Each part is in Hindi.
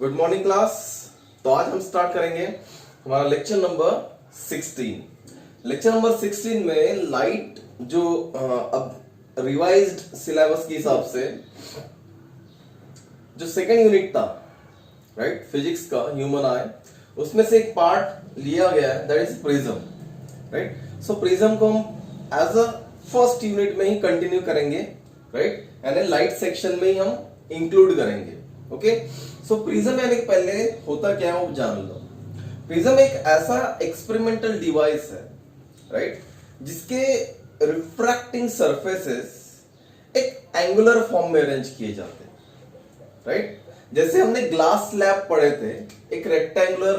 Good morning class. तो आज हम स्टार्ट करेंगे हमारा लेक्चर नंबर 16। लेक्चर नंबर 16 में लाइट जो अब रिवाइज्ड सिलेबस के हिसाब से जो सेकेंड यूनिट था, राइट, फिजिक्स का ह्यूमन आई, उसमें से एक पार्ट लिया गया है, that is prism, right. So prism को हम एज अ फर्स्ट यूनिट में ही कंटिन्यू करेंगे, राइट, यानी लाइट सेक्शन में ही हम इंक्लूड करेंगे। ओके, सो प्रिज्म यानी कि पहले होता क्या है वो जान लो। प्रिज्म एक ऐसा एक्सपेरिमेंटल डिवाइस है, राइट, जिसके रिफ्रैक्टिंग सरफेसेस एक एंगुलर फॉर्म में अरेंज किए जाते हैं, राइट। जैसे हमने ग्लास स्लैब पढ़े थे, एक रेक्टेंगुलर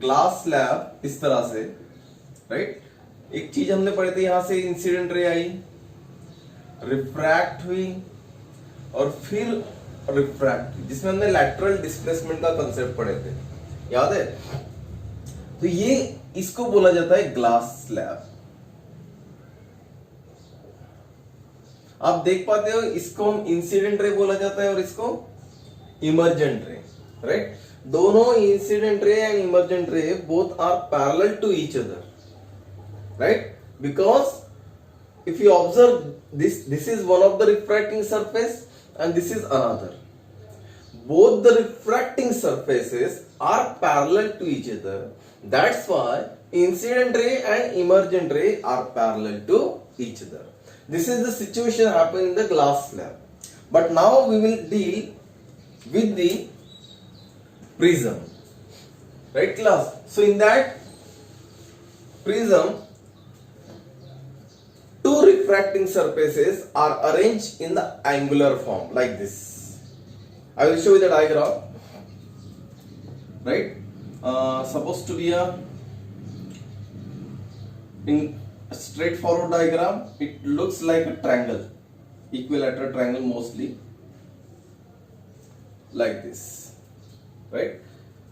ग्लास स्लैब इस तरह से, राइट। एक चीज हमने पढ़े थे, यहां से इंसिडेंट रे आई, रिफ्रैक्ट हुई और फिर रिफ्रैक्ट, जिसमें हमने लैटरल डिस्प्लेसमेंट का कंसेप्ट पढ़े थे, याद है। तो ये इसको बोला जाता है ग्लास स्लैब। आप देख पाते हो, इसको हम इंसिडेंट रे बोला जाता है और इसको इमर्जेंट रे, राइट। दोनों incident ray and emergent ray both are parallel to each other, right, because if you observe this is one of the refracting surface and this is another. Both the refracting surfaces are parallel to each other. That's why incident ray and emergent ray are parallel to each other. This is the situation happening in the glass slab. But now we will deal with the prism, right class? So in that prism, two refracting surfaces are arranged in the angular form like this. I will show you the diagram, right. Supposed to be a straightforward diagram. It looks like a triangle, equilateral triangle mostly, like this, right.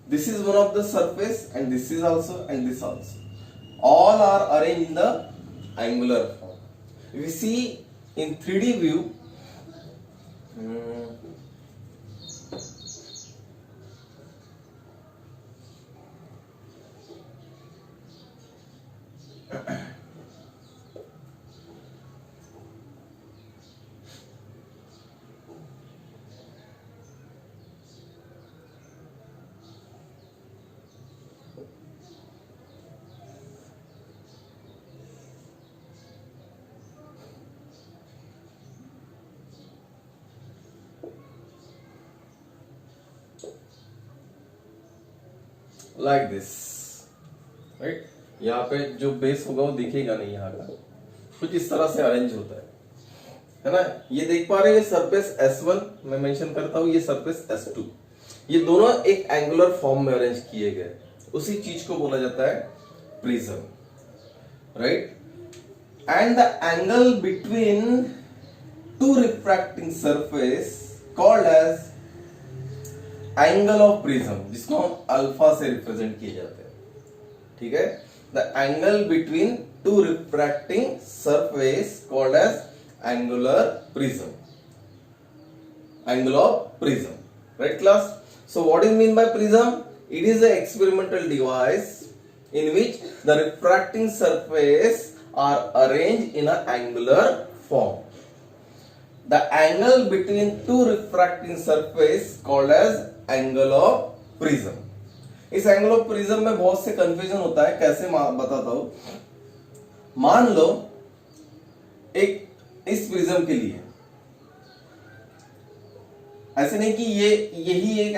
This is one of the surface and this is also and this also. All are arranged in the angular form. If you see in 3D view, like this, right. यहाँ पे जो बेस होगा वो दिखेगा नहीं, यहाँ का कुछ इस तरह से अरेंज होता है ना। ये देख पा रहे हैं, ये सरफेस S1 मैं मेंशन करता हूँ, ये सरफेस S2, ये दोनों एक एंगुलर फॉर्म में अरेंज किए गए, उसी चीज को बोला जाता है prism, right. And the angle between two refracting surface called as angle of prism, जिसको हम अल्फा से रिप्रेजेंट किए जाते हैं, ठीक है। The angle between two refracting surface called as angular prism, angle of prism, right class. So what is mean by prism? It is an experimental device in which the refracting surface are arranged in an angular form. The angle between two refracting surface called as angle of prism. इस एंगल ऑफ प्रिज्म में बहुत से कंफ्यूजन होता है, कैसे बताता हूं। मान लो एक इस प्रिज्म के लिए, ऐसे नहीं कि ये यही एक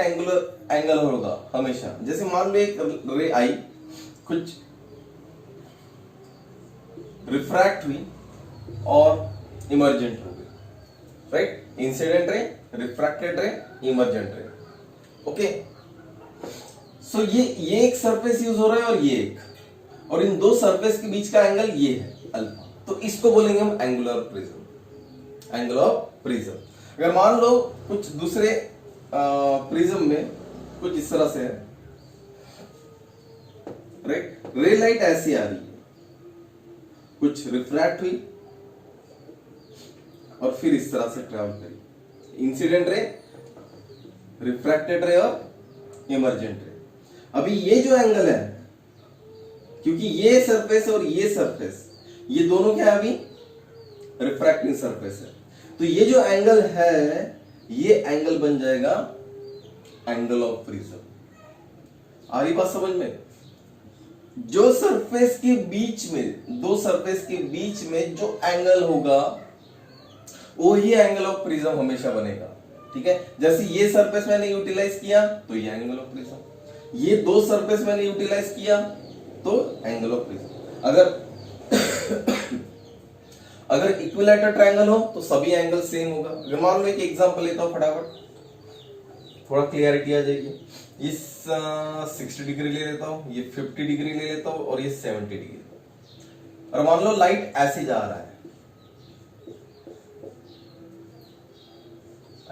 एंगल होगा हमेशा। जैसे मान लो एक रे आई, कुछ रिफ्रैक्ट हुई और इमर्जेंट हो गई, right. Incident ray, refracted ray, emergent ray, okay. So ये एक सरफेस यूज हो रहा है और ये एक, और इन दो सरफेस के बीच का एंगल ये है अल्फा, तो इसको बोलेंगे हम angular prism, angle of prism. अगर मान लो कुछ दूसरे प्रिज्म में कुछ इस तरह से है, राइट, रे लाइट ऐसी आ रही है, कुछ रिफ्रैक्ट हुई और फिर इस तरह से ट्रैवल करी, इंसिडेंट रे, रिफ्रैक्टेड रे और इमर्जेंट रे। अभी ये जो एंगल है, क्योंकि ये सरफेस और ये सरफेस, ये दोनों क्या है अभी रिफ्रैक्टिंग सरफेस है, तो ये जो एंगल है ये एंगल बन जाएगा एंगल ऑफ प्रिज्म। आ रही बात समझ में? जो सरफेस के बीच में, दो सरफेस के बीच में जो एंगल होगा वो ही एंगल ऑफ प्रिज्म हमेशा बनेगा। ठीक है, जैसे ये सरफेस मैंने यूटिलाइज किया तो ये एंगल ऑफ प्रिज्म, ये दो सरफेस मैंने यूटिलाइज किया तो एंगल ऑफ प्रिज्म। अगर इक्विलैटरल ट्रायंगल हो तो सभी एंगल सेम होगा। अगर मान लो एक एग्जांपल लेता हूं फटाफट, थोड़ा क्लियरिटी आ जाएगी। इस 60 डिग्री ले लेता हूं, ये 50 डिग्री ले लेता हूं और ये 70 डिग्री। और मान लो लाइट ऐसे जा रहा है,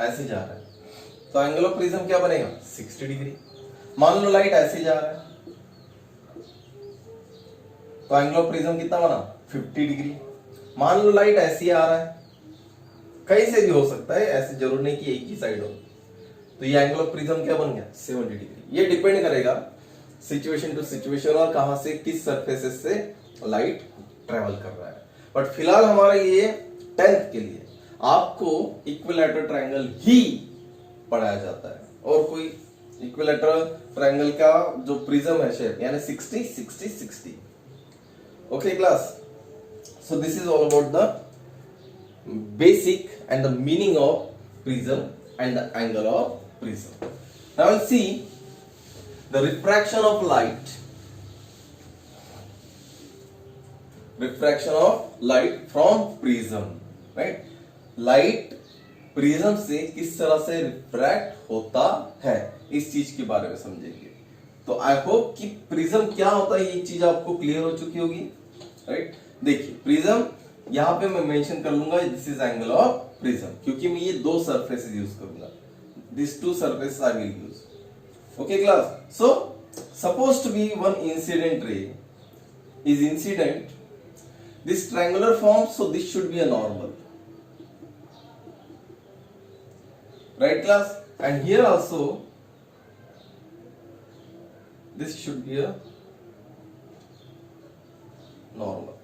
ऐसे जा रहा है, तो एंगल ऑफ प्रिज्म क्या बनेगा 60 डिग्री। मान लो लाइट ऐसे जा रहा है तो एंगल ऑफ प्रिज्म कितना बना 50 डिग्री। मान लो लाइट ऐसे आ रहा है, कहीं से भी हो सकता है, ऐसे जरूर नहीं कि एक ही साइड हो, तो ये एंगल ऑफ प्रिज्म क्या बन गया 70 डिग्री। ये डिपेंड करेगा सिचुएशन टू सिचुएशन और कहां से, किस सरफेसेस से लाइट ट्रेवल कर रहा है। बट फिलहाल हमारे लिए 10th के लिए आपको इक्विलैटरल ट्रायंगल ही पढ़ाया जाता है, और कोई इक्विलैटरल ट्रायंगल का जो प्रिज्म है शेप, यानी 60 60 60। Okay class, so this is all about the basic and the meaning of prism and the angle of prism. Now we'll see the refraction of light, refraction of light from prism, right? Light prism से किस तरह से रिफ्रैक्ट होता है, इस चीज के बारे में समझेंगे। तो आई होप कि प्रिज्म क्या होता है ये चीज आपको क्लियर हो चुकी होगी, राइट? देखिए प्रिज्म यहां पे मैं मेंशन कर लूंगा, this is angle of prism, क्योंकि मैं ये दो सरफेसेस यूज करूंगा, this two surface I will use. Okay class, so suppose to be one incident ray is incident this triangular form, so this should be a normal, right class, and here also this should be a normal.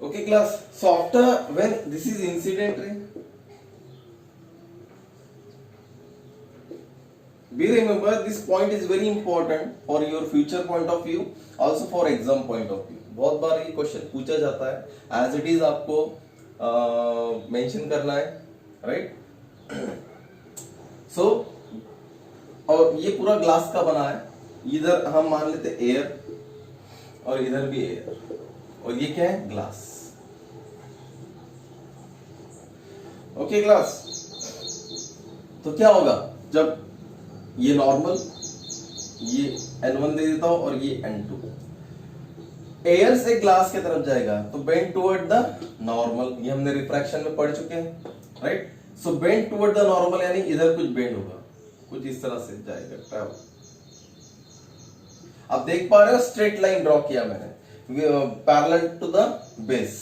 Okay class, so after when this is incident ray, be remember this point is very important for your future point of view, also for exam point of view. बहुत बार ये क्वेश्चन पूछा जाता है, एज इट इज आपको मेंशन करना है, राइट? सो और ये पूरा ग्लास का बना है, इधर हम मान लेते एयर और इधर भी एयर, और ये क्या है ग्लास। ओके क्लास, तो क्या होगा जब ये नॉर्मल, ये N1 दे देता हूं और ये N2, एयर से ग्लास की तरफ जाएगा तो बेंड टुवर्ड द नॉर्मल, ये हमने रिफ्रैक्शन में पढ़ चुके हैं, right? So bend toward the normal यानी इधर कुछ बेंड होगा, कुछ इस तरह से जाएगा ट्रैवल। आप देख पा रहे हो स्ट्रेट लाइन ड्रॉ किया मैंने पैरेलल टू द बेस,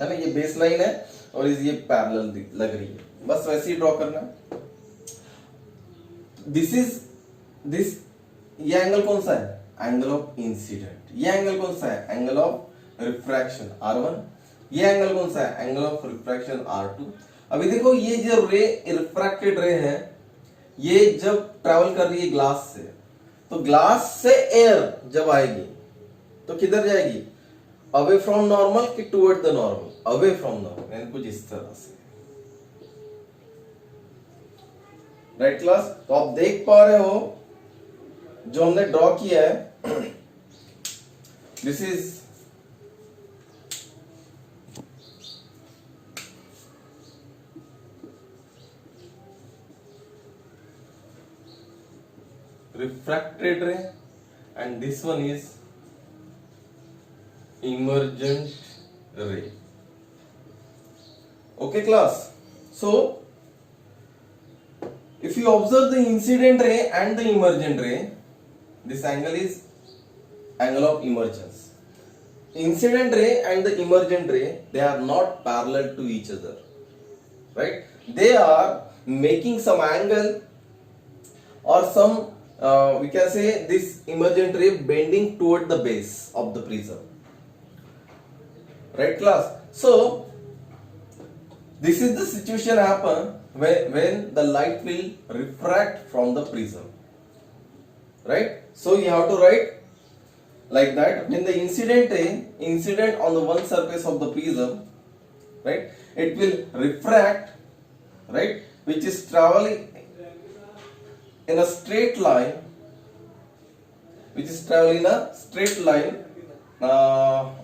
है ना? ये बेस लाइन है और ये पैरेलल लग रही है, बस वैसे ही ड्रॉ करना है। दिस ये एंगल कौन सा है? Angle of incident. ये एंगल कौन सा है? Angle of refraction R1। ये एंगल कौन सा है? Angle of refraction R2। अभी देखो ये जो रे रिफ्रैक्टेड रे है, ये जब ट्रैवल कर रही है ग्लास से, तो ग्लास से एयर जब आएगी तो किधर जाएगी? अवे फ्रॉम नॉर्मल कि toward the normal? Away from normal, यानी कुछ इस तरह से, राइट क्लास? तो आप देख पा रहे हो जो हमने ड्रॉ किया है, this is refracted ray and this one is emergent ray. Okay class, so if you observe the incident ray and the emergent ray, this angle is angle of emergence, incident ray and the emergent ray, they are not parallel to each other, right? They are making some angle or some we can say this emergent ray bending toward the base of the prism, right class? So this is the situation happen when the light will refract from the prism, right? So you have to write like that. When the incident ray incident on the one surface of the prism, right, it will refract, right, which is traveling in a straight line,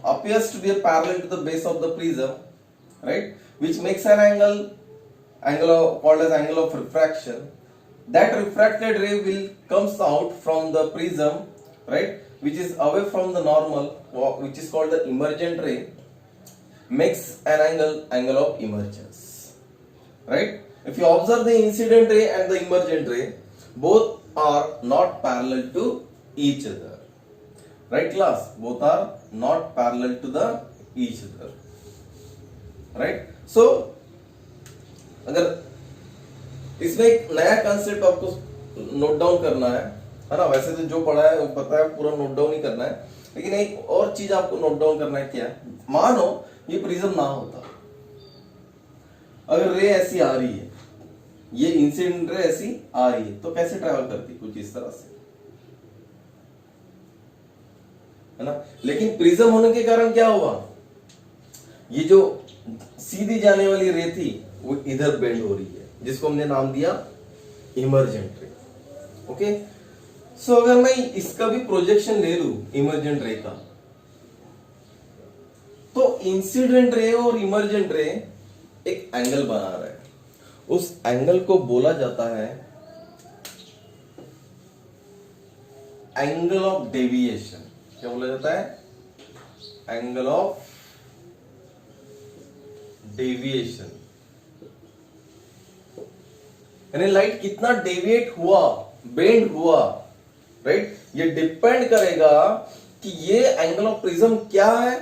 appears to be a parallel to the base of the prism, right, which makes an called as angle of refraction. That refracted ray will comes out from the prism, right, which is away from the normal, which is called the emergent ray, makes an angle of emergence, right? If you observe the incident ray and the emergent ray, both are not parallel to each other, right class? Both are not parallel to the each other, right? So अगर इसमें एक नया कंसेप्ट आपको नोट डाउन करना है ना? वैसे तो जो पढ़ा है वो पता है, पूरा नोट डाउन ही करना है, लेकिन एक और चीज आपको नोट डाउन करना है। क्या? मानो ये प्रिज्म ना होता, अगर रे ऐसी आ रही है, ये इंसिडेंट रे ऐसी आ रही है, तो कैसे ट्रैवल करती? कुछ इस तरह से, है ना? लेकिन प्रिज्म होने के कारण क्या हुआ, ये जो सीधी जाने वाली रे थी वो इधर बेंड हो रही है, जिसको हमने नाम दिया इमर्जेंट रे। ओके, सो अगर मैं इसका भी प्रोजेक्शन ले लूं इमर्जेंट रे का, तो इंसिडेंट रे और इमर्जेंट रे एक एंगल बना रहा है, उस एंगल को बोला जाता है एंगल ऑफ डेविएशन। क्या बोला जाता है? Angle of deviation. यानी लाइट कितना डेविएट हुआ, बेंड हुआ, राइट? ये डिपेंड करेगा कि ये एंगल ऑफ प्रिज्म क्या है,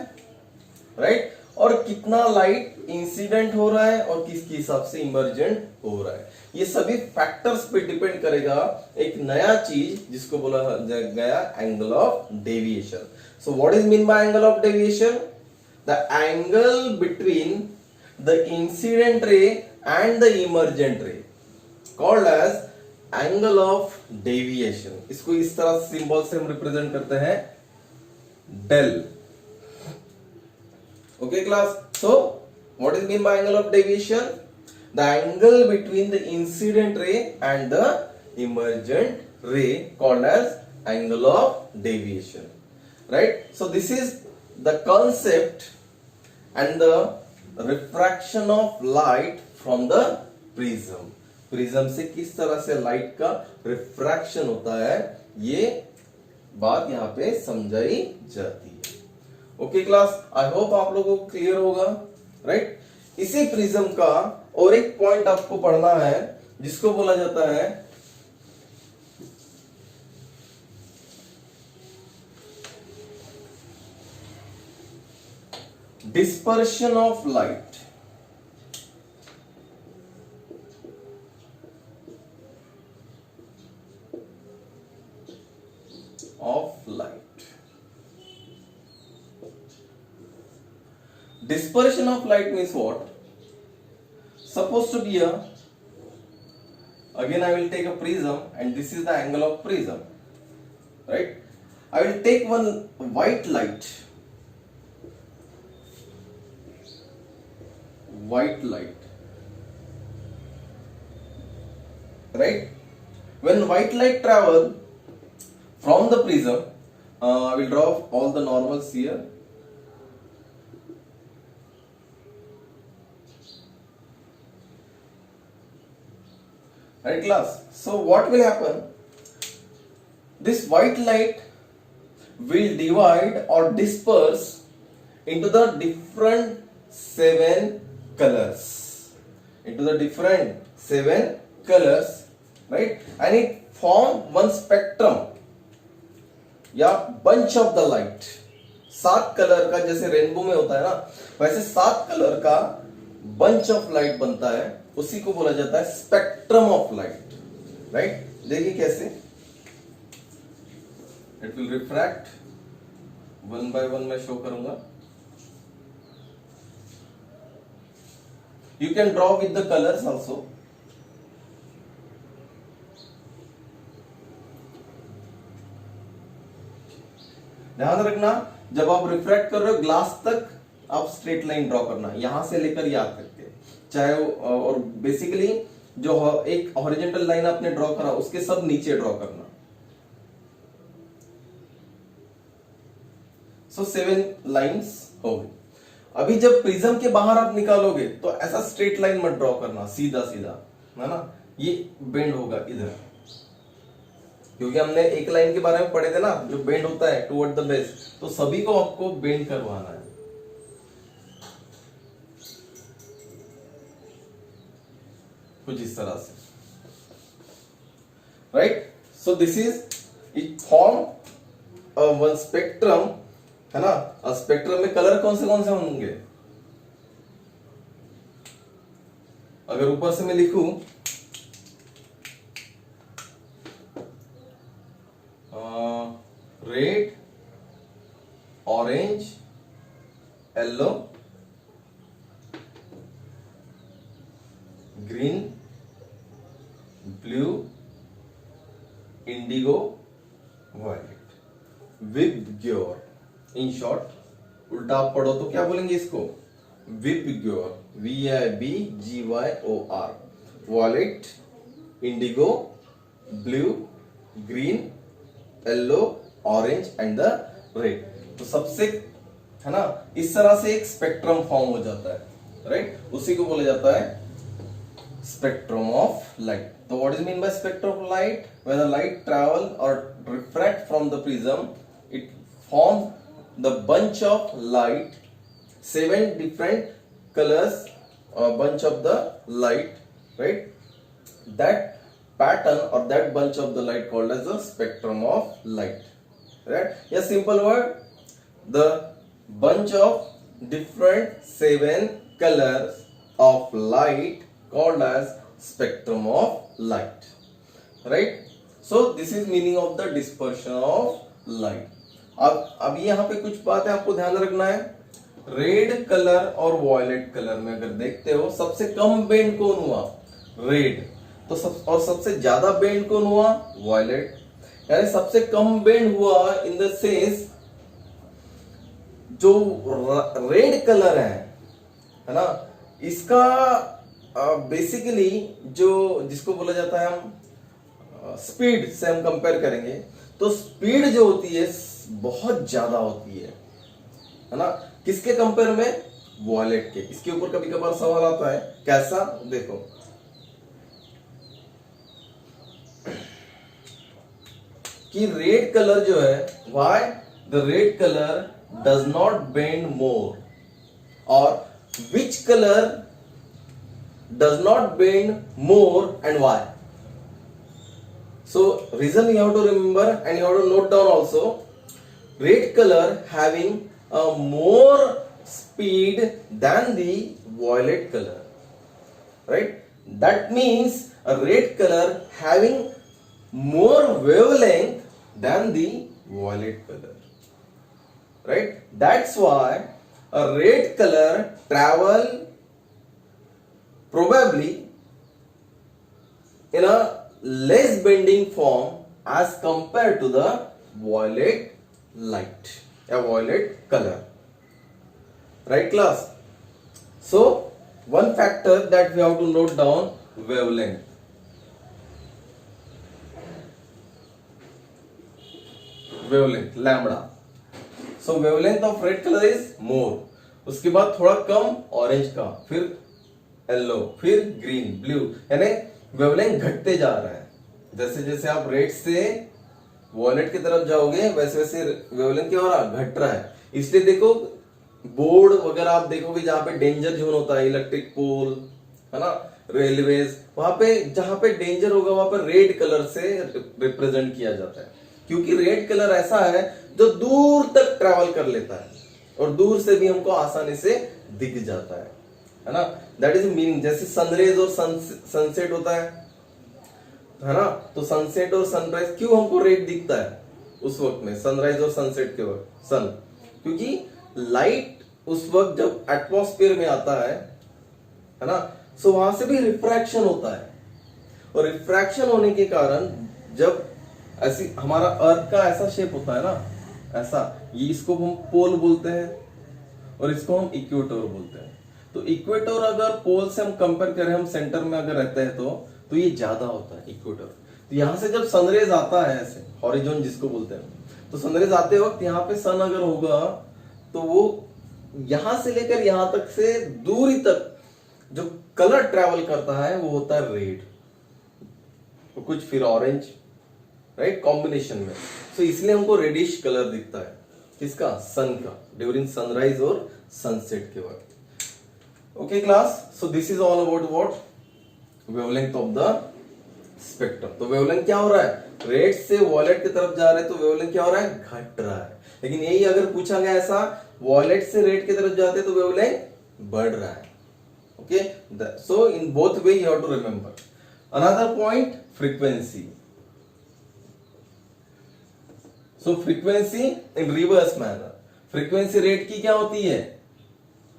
राइट? और कितना लाइट इंसिडेंट हो रहा है और किसके हिसाब से इमर्जेंट हो रहा है। ये सभी फैक्टर्स पे डिपेंड करेगा एक नया चीज जिसको बोला गया angle of deviation. So what is mean by angle of deviation? The angle between the incident ray and the emergent ray called as angle of deviation. इसको इस तरह सिंबल से हम रिप्रेजेंट करते हैं, del. Okay class, so what is mean by angle of deviation? The angle between the incident ray and the emergent ray called as angle of deviation, right? So this is the concept and the refraction of light from the prism. Prism से किस तरह से लाइट का रिफ्रैक्शन होता है, ये बात यहाँ पे समझाई जाती है। ओके क्लास, आई होप आप लोगों को क्लियर होगा, राइट? इसी प्रिज्म का और एक पॉइंट आपको पढ़ना है जिसको बोला जाता है dispersion of light. Dispersion of light means what? Supposed to be a, again I will take a prism and this is the angle of prism, right? I will take one white light, right? When white light travel from the prism, I will draw all the normals here. Right class? So what will happen? This white light will divide or disperse into the different 7 colors. Right? And it form one spectrum, yeah, bunch of the light. 7 colour का, जैसे रेनबो में होता है ना, वैसे 7 कलर का बंच ऑफ लाइट बनता है, उसी को बोला जाता है स्पेक्ट्रम ऑफ लाइट, राइट। देखिए कैसे, it will refract, one by one मैं शो करूंगा। You can draw with the colours also. ध्यान रखना, जब आप रिफ्रैक्ट कर रहे हो ग्लास तक, आप स्ट्रेट लाइन ड्रॉ करना, यहां से लेकर यहां तक के, चाहे वो, और बेसिकली जो एक हॉरिजॉन्टल लाइन आपने ड्रॉ करा उसके सब नीचे ड्रॉ करना। सो 7 लाइंस हो गई। अभी जब प्रिज्म के बाहर आप निकालोगे तो ऐसा स्ट्रेट लाइन मत ड्रॉ करना, सीधा सीधा, है ना, ये बेंड होगा इधर, क्योंकि हमने एक लाइन के बारे में पढ़े थे ना, जो बेंड होता है टुवर्ड द बेस, तो सभी को आपको बेंड करवाना है। कुछ इस तरह से, right. So this is it form one spectrum, है ना। स्पेक्ट्रम में कलर कौन से होंगे? अगर ऊपर से मैं लिखूं red, orange, yellow, green, blue, indigo, violet, VIBGYOR. In short उल्टा आप पढ़ो तो क्या बोलेंगे इसको? VIBGYOR, VIBGYOR, violet, indigo, blue, green, yellow, orange and the red. तो सबसे, है ना, इस तरह से एक स्पेक्ट्रम फॉर्म हो जाता है, राइट। उसी को बोला जाता है spectrum of light. So what is mean by spectrum of light? When the light travel or refract from the prism, it forms the bunch of light, 7 different colors, bunch of the light, right? That pattern or that bunch of the light called as the spectrum of light, right? A simple word, the bunch of different 7 colors of light called as spectrum of light, right? So this is meaning of the dispersion of light. अब यहाँ पे कुछ बात है आपको ध्यान रखना है। रेड कलर और वॉयलेट कलर में अगर देखते हो, सबसे कम बेंड कौन हुआ? रेड। तो सबसे ज्यादा बेंड कौन हुआ? वॉयलेट। यानी सबसे कम बेंड हुआ इन द सेंस जो रेड कलर है ना, इसका बेसिकली जो जिसको बोला जाता है, हम स्पीड से हम कंपेयर करेंगे तो स्पीड जो होती है बहुत ज्यादा होती है ना। किसके कंपेयर में? वॉयलेट के। इसके ऊपर कभी कभार सवाल आता है, कैसा? देखो, कि रेड कलर जो है, why the red colour does not bend more, और which colour does not bend more and why? So reason you have to remember and you have to note down also. Red color having a more speed than the violet color, right? That means a red color having more wavelength than the violet color, right? That's why a red color travel probably in a less bending form as compared to the violet light, a violet color, right class? So one factor that we have to note down, wavelength. Wavelength, lambda. So wavelength of red color is more, उसके बाद थोड़ा कम ऑरेंज का, फिर येलो, फिर ग्रीन, ब्लू, यानी वेवलेंथ घटते जा रहा है। जैसे जैसे आप रेड से वॉयलेट की तरफ जाओगे वैसे वैसे वेवलेंथ क्या हो रहा? घट रहा है। इसलिए देखो, बोर्ड वगैरह आप देखोगे जहां पे डेंजर जोन होता है, इलेक्ट्रिक पोल, है ना, रेलवेज, वहां पे जहां पे डेंजर होगा वहां पर रेड कलर से रिप्रेजेंट किया जाता है, क्योंकि रेड कलर ऐसा है जो दूर तक ट्रेवल कर लेता है और दूर से भी हमको आसानी से दिख जाता है ना। That is meaning. जैसे सनरेज और सनसेट होता है ना, तो सनसेट और सनराइज क्यों हमको रेड दिखता है उस वक्त में, सनराइज और सनसेट के वक्त सन, क्योंकि लाइट उस वक्त जब एटमॉस्फेयर में आता है ना, सो वहां से भी रिफ्रैक्शन होता है और रिफ्रैक्शन होने के कारण जब ऐसी हमारा अर्थ का ऐसा शेप होता है ना, ऐसा, ये इसको हम पोल बोलते हैं और इसको हम इक्वेटर बोलते हैं। तो इक्वेटर अगर पोल से हम कंपेयर करें, हम सेंटर में अगर रहते हैं तो ये ज्यादा होता है इक्वेटर। तो यहां से जब सनरेज आता है ऐसे हॉरिजॉन जिसको बोलते हैं, तो सनरेज आते वक्त यहाँ पे सन अगर होगा तो वो यहां से लेकर यहां तक से दूरी तक जो कलर ट्रेवल करता है वो होता है रेड, तो कुछ फिर ऑरेंज, राइट, कॉम्बिनेशन में। तो इसलिए हमको रेडिश कलर दिखता है किसका, सन का, ड्यूरिंग सनराइज और सनसेट के वक्त। Okay class, so this is all about what, wavelength of the spectrum. तो वेवलेंथ क्या हो रहा है, रेड से वॉयलेट की तरफ जा रहे हैं, तो वेवलेंथ क्या हो रहा है, घट रहा है। लेकिन यही अगर पूछा गया ऐसा, वॉयलेट से रेड की तरफ जाते तो वेवलेंथ बढ़ रहा है। Okay, so in both way you have to remember. Another point, frequency. So frequency in reverse manner, frequency rate की क्या होती है,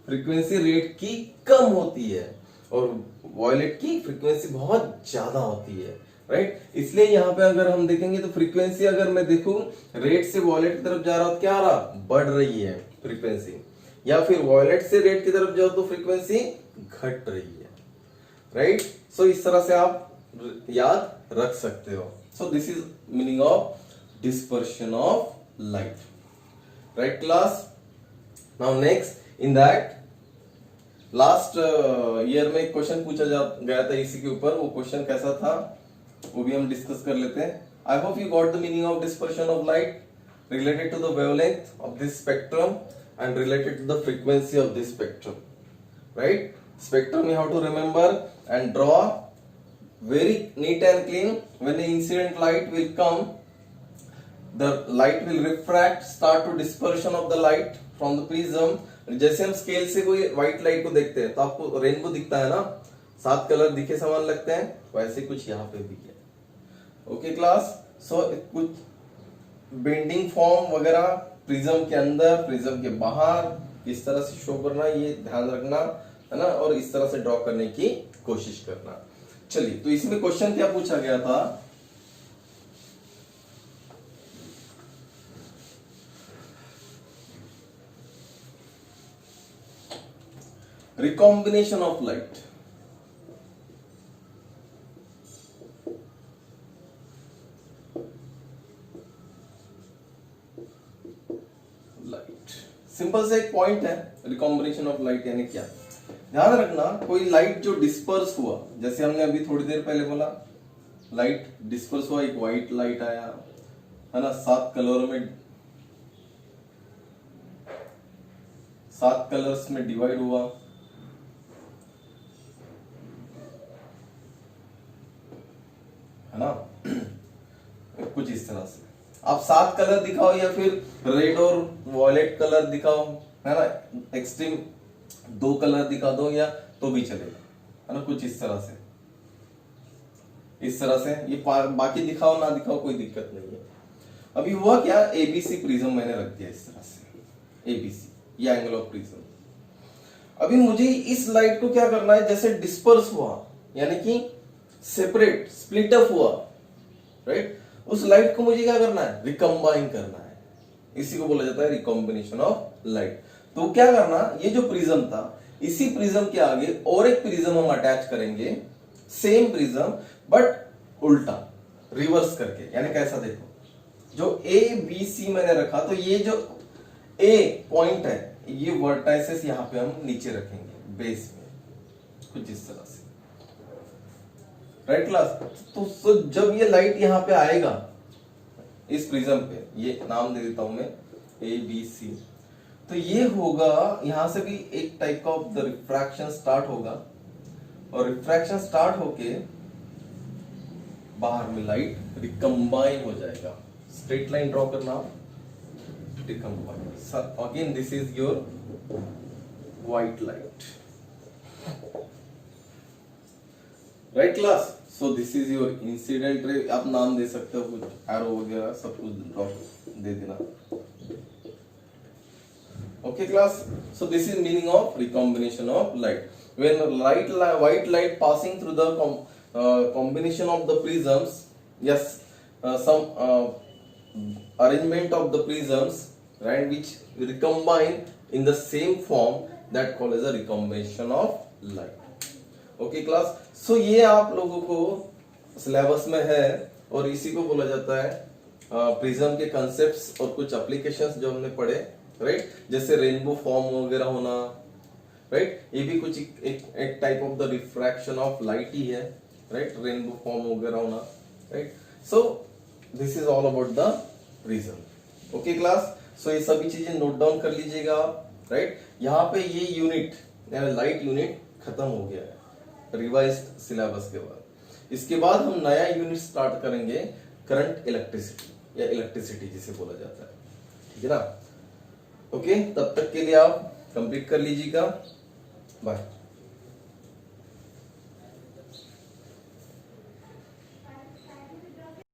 फ्रीक्वेंसी रेट की कम होती है और वॉयलेट की फ्रीक्वेंसी बहुत ज्यादा होती है, राइट। इसलिए यहां पे अगर हम देखेंगे तो फ्रीक्वेंसी अगर मैं देखूं रेड से वॉयलेट की तरफ जा रहा हूं, क्या आ रहा, बढ़ रही है फ्रीक्वेंसी, या फिर वॉयलेट से रेड की तरफ जाओ तो फ्रीक्वेंसी घट रही है, राइट। सो इस तरह से आप याद रख सकते हो। सो this is meaning of dispersion of light, right class? Now next, in that last year में एक क्वेश्चन पूछा गया था इसी के ऊपर, वो क्वेश्चन कैसा था वो भी हम डिस्कस कर लेते हैं। I hope you got the meaning of dispersion of light related to the wavelength of this spectrum and related to the frequency of this spectrum, right? Spectrum you have to remember and draw very neat and clean. When the incident light will come, the light will refract, start to dispersion of the light from the prism. जैसे हम स्केल से कोई व्हाइट लाइट को देखते हैं तो आपको रेनबो दिखता है ना, 7 कलर दिखे समान लगते हैं, वैसे कुछ यहाँ पे भी है। ओके क्लास, सो कुछ बेंडिंग फॉर्म वगैरह प्रिज्म के अंदर, प्रिज्म के बाहर इस तरह से शो करना, ये ध्यान रखना है ना, और इस तरह से ड्रॉ करने की कोशिश करना। चलिए, तो इसमें क्वेश्चन क्या पूछा गया था, recombination of light. Light simple से एक पॉइंट है, रिकॉम्बिनेशन ऑफ लाइट यानी क्या, ध्यान रखना, कोई लाइट जो डिस्पर्स हुआ, जैसे हमने अभी थोड़ी देर पहले बोला, लाइट डिस्पर्स हुआ, एक व्हाइट लाइट आया है ना, 7 कलर में, 7 कलर्स में डिवाइड हुआ, है ना, कुछ इस तरह से। आप 7 कलर दिखाओ या फिर रेड और वॉयलेट कलर दिखाओ, है ना, एक्सट्रीम 2 कलर दिखा दो या तो भी चलेगा, है ना, कुछ इस तरह से, इस तरह से ये बाकी दिखाओ ना दिखाओ कोई दिक्कत नहीं है। अभी हुआ क्या, एबीसी प्रिज्म मैंने रख दिया इस तरह से, एबीसी ये एंगल ऑफ प्रिज्म। अभी मुझे इस लाइट को क्या करना है, जैसे डिस्पर्स हुआ यानी कि सेपरेट, स्प्लिट अप हुआ, राइट, उस लाइट को मुझे क्या करना है, रिकम्बाइन करना है, इसी को बोला जाता है रिकॉम्बिनेशन ऑफ लाइट। तो क्या करना, ये जो प्रिज्म था, इसी प्रिज्म के आगे और एक प्रिज्म हम अटैच करेंगे, सेम प्रिज्म बट उल्टा, रिवर्स करके, यानी कैसा, देखो, जो ए बी सी मैंने रखा, तो ये जो ए पॉइंट है, ये वर्टाइसेस यहां पे हम नीचे रखेंगे बेस में, कुछ इस तरह से, राइट क्लास। तो जब ये लाइट यहां पे आएगा इस प्रिज्म पे, ये नाम दे देता हूं मैं ए बी सी, तो ये होगा, यहां से भी एक टाइप का ऑफ द रिफ्रैक्शन स्टार्ट होगा, और रिफ्रैक्शन स्टार्ट होके बाहर में लाइट रिकम्बाइन हो जाएगा। स्ट्रेट लाइन ड्रॉ करना, recombine. So again this is your white light, right class? So this is your incident ray. आप नाम दे सकते हो, कुछ एरो वगैरह सब कुछ ड्रॉप दे देना. Okay class, so this is meaning of recombination of light. When white light passing through the combination of the prisms, yes, some arrangement of the prisms, right, which recombine in the same form, that called as a recombination of light. Okay class, so ये आप लोगों को सिलेबस में है और इसी को बोला जाता है प्रिज्म के कॉन्सेप्ट्स और कुछ एप्लीकेशंस जो हमने पढ़े, राइट, जैसे रेनबो फॉर्म वगैरह होना, राइट, ये भी कुछ एक type of the refraction of light ही है, राइट, रेनबो फॉर्म वगैरह होना, right. So this is all about the prism. Okay class, so ये सभी चीजें नोट डाउन कर लीजिएगा आप, राइट. यहाँ पे ये यूनिट लाइट यूनिट खत्म हो गया है रिवाइज्ड सिलेबस के बाद. इसके बाद हम नया यूनिट स्टार्ट करेंगे, करंट इलेक्ट्रिसिटी या इलेक्ट्रिसिटी जिसे बोला जाता है, ठीक है ना. ओके, तब तक के लिए आप कंप्लीट कर लीजिएगा. बाय.